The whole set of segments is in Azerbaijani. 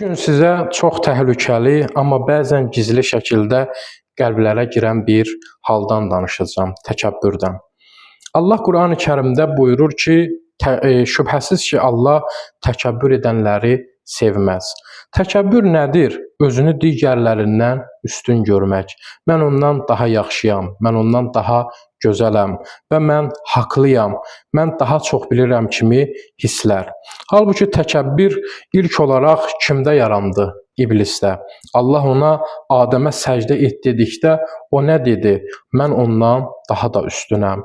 Bugün sizə çox təhlükəli, amma bəzən gizli şəkildə qəlblərə girən bir haldan danışacağam, təkəbbürdən. Allah Qurani-Kərimdə buyurur ki, şübhəsiz ki, Allah təkəbbür edənləri sevməz. Təkəbbür nədir? Özünü digərlərindən üstün görmək. Mən ondan daha yaxşıyam, mən ondan daha gözələm və mən haqlıyam, mən daha çox bilirəm kimi hisslər. Halbuki təkəbbür ilk olaraq kimdə yarandı? İblisdə. Allah ona Adəmə səcdə et dedikdə o nə dedi? Mən ondan daha da üstünəm.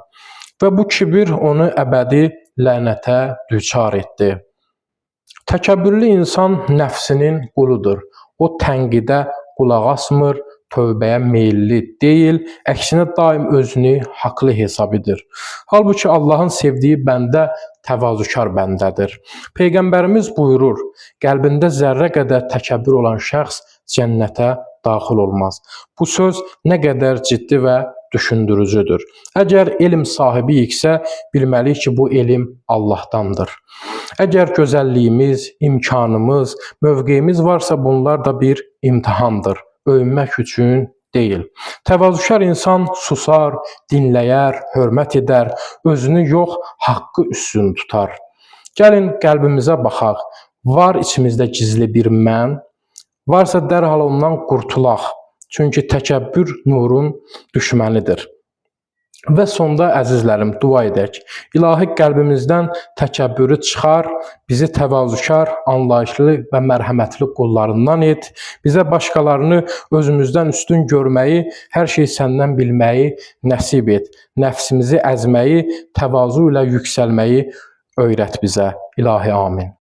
Və bu kibir onu əbədi lənətə düçar etdi. Təkəbbürlü insan nəfsinin quludur. O tənqidə qulaq asmır, tövbəyə meyilli deyil, əksinə daim özünü haqlı hesab edir. Halbuki Allahın sevdiyi bəndə təvazökar bəndədir. Peyğəmbərimiz buyurur, qəlbində zərrə qədər təkəbbür olan şəxs cənnətə daxil olmaz. Bu söz nə qədər ciddi və düşündürücüdür. Əgər elm sahibiyiksə, bilməliyik ki, bu elm Allahdandır. Əgər gözəlliyimiz, imkanımız, mövqeyimiz varsa, bunlar da bir imtahandır. Öyünmək üçün deyil. Təvazökar insan susar, dinləyər, hörmət edər, özünü yox, haqqı üstün tutar. Gəlin qəlbimizə baxaq. Var içimizdə gizli bir mən, varsa dərhal ondan qurtulaq. Çünki təkəbbür nurun düşmənidir. Və sonda əzizlərim, dua edək. İlahi qəlbimizdən təkəbbürü çıxar, bizi təvazökar, anlayışlı və mərhəmətli qullarından et. Bizə başqalarını özümüzdən üstün görməyi, hər şeyi səndən bilməyi nəsib et. Nəfsimizi əzməyi, təvazu ilə yüksəlməyi öyrət bizə. İlahi amin.